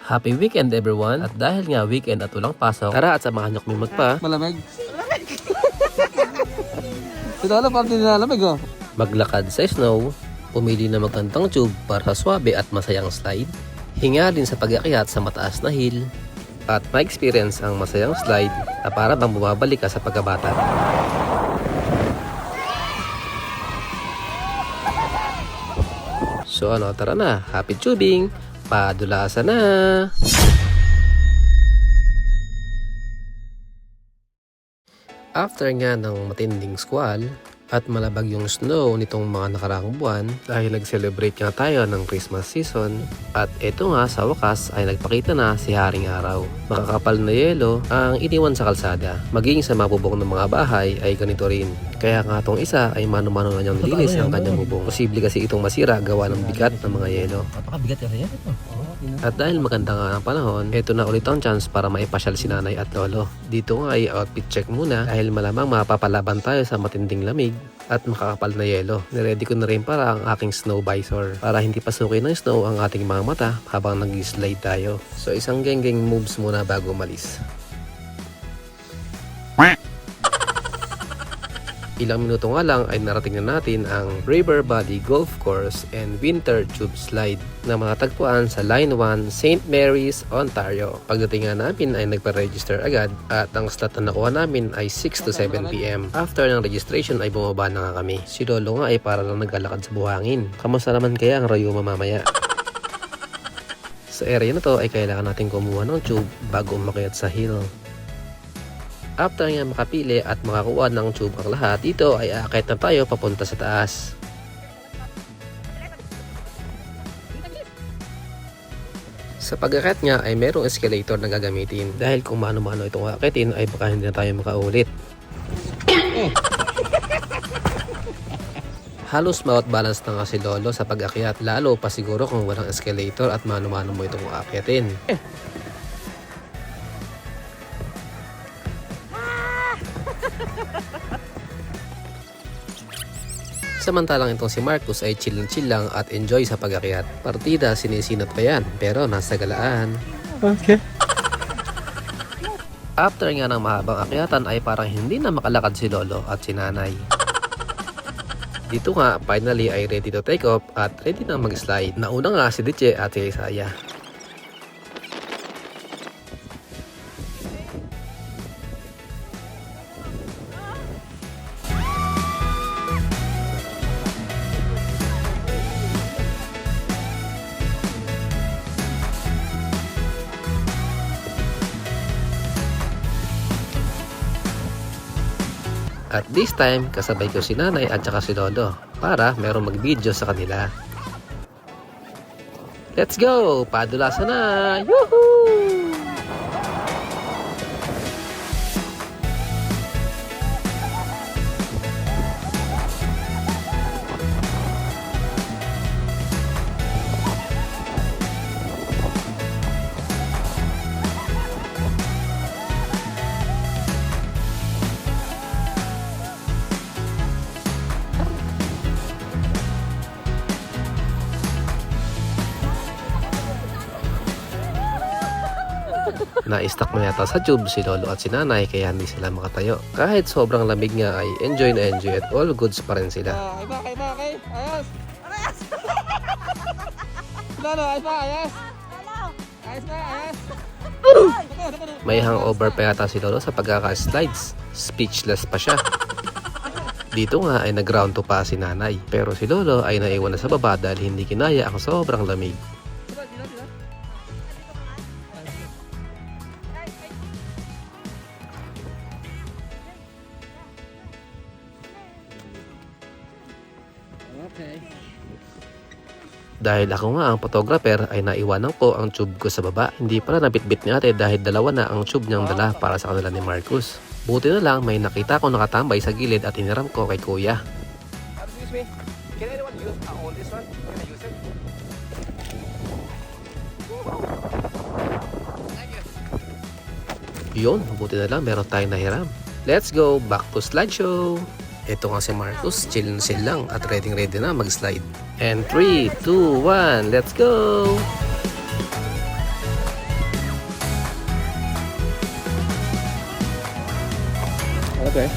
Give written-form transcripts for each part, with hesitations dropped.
Happy weekend everyone! At dahil nga weekend at walang pasok, tara at samahan nyo kami Malamig. Sinala pa din nalamig oh. maglakad sa snow, pumili na magandang tube para sa swabe at masayang slide, hinga din sa pag-akyat sa mataas na hill, at ma-experience ang masayang slide na para bang bumabalik ka sa pagkabata. So ano, tara na, happy tubing, padulasan na! After nga ng matinding squall at malabag yung snow nitong mga nakaraang buwan dahil nag-celebrate nga tayo ng Christmas season, at eto nga sa wakas ay nagpakita na si Haring Araw. Makakapal na yelo ang iniwan sa kalsada, maging sa mabubong ng mga bahay ay ganito rin. Kaya nga itong isa ay mano-mano na niyang nilinis ang kanyang bubong. Posible kasi itong masira gawa ng bigat ng mga yelo. Napakabigat kasi yan ito. At dahil maganda nga ang panahon, eto na ulit ang chance para maipasyal si nanay at lolo. Dito nga ay outfit check muna dahil malamang mapapalaban tayo sa matinding lamig at makakapal na yelo. Niready ko na rin para ang aking snow visor para hindi pasukin ng snow ang ating mga mata habang nag-slide tayo. So isang geng-geng moves muna bago umalis. Ilang minuto nga lang ay narating na natin ang River Valley Golf Course and Winter Tube Slide na matatagpuan sa Line 1, St. Mary's, Ontario. Pagdating nga namin ay nagpa-register agad at ang slot na nakuha namin ay 6 to 7 p.m. After ng registration ay bumaba na nga kami. Si Lolo nga ay para lang naglalakad sa buhangin. Kamusta naman kaya ang Rayuma mamaya? Sa area na to ay kailangan natin kumuha ng tube bago umakyat sa hill. After nga makapili at makakuha ng tube ang lahat, dito ay aakyat na tayo papunta sa taas. Sa pag-akyat nga ay merong escalator na gagamitin dahil kung mano-mano itong aakitin ay baka hindi na tayo makaulit. Halos mawat balance na nga si Lolo sa pag-akyat, lalo pa siguro kung walang escalator at mano-mano mo itong aakyatin. Samantalang itong si Marcus ay chill lang at enjoy sa pag-akyat. Partida sinisinat pa yan pero nasa galaan. Okay. After nga ng mahabang akyatan ay parang hindi na makalakad si Lolo at si Nanay. Dito nga finally ay ready to take off at ready na mag-slide. Nauna nga si Diche at si Isaiah. At this time, kasabay ko si Nanay at saka si Lolo para merong mag-video sa kanila. Let's go! Padulasan na! Yuhuu! Na-stuck na yata sa tube si Lolo at si Nanay kaya hindi sila makatayo. Kahit sobrang lamig nga ay enjoy na enjoy at all goods pa rin sila. Okay. Ayos. Lalo, ayos ba? Ayos. Ayos ba? Ayos. May hangover pa yata si Lolo sa pagkaka-slides. Speechless pa siya. Dito nga ay nag-round to pa si Nanay. Pero si Lolo ay naiwan na sa baba dahil hindi kinaya ang sobrang lamig. Okay. Dahil ako nga ang photographer ay naiwanan ko ang tube ko sa baba. Hindi pala nabitbit ni ate dahil dalawa na ang tube niyang dala para sa kanila ni Marcus. Buti na lang may nakita ko nakatambay sa gilid at iniram ko kay kuya. Excuse me, can anyone use all this one? Can I use it? Yun, buti na lang meron tayong nahiram. Let's go back to slideshow! Ito nga si Marcus, chill lang at ready na mag-slide. And 3, 2, 1, let's go! Okay.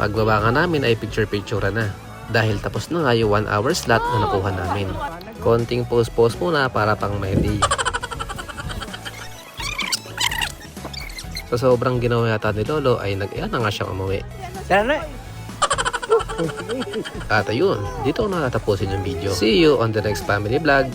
Pagbaba nga namin ay picture-picture na. Dahil tapos na nga yung 1 hour slot na nakuha namin. Konting pause-pause muna para pang Medi. Sa sobrang ginawa yata ni Lolo ay nag-iyan na nga siyang umuwi. Tara na. At ayun, dito ko na tatapusin yung video. See you on the next family vlog.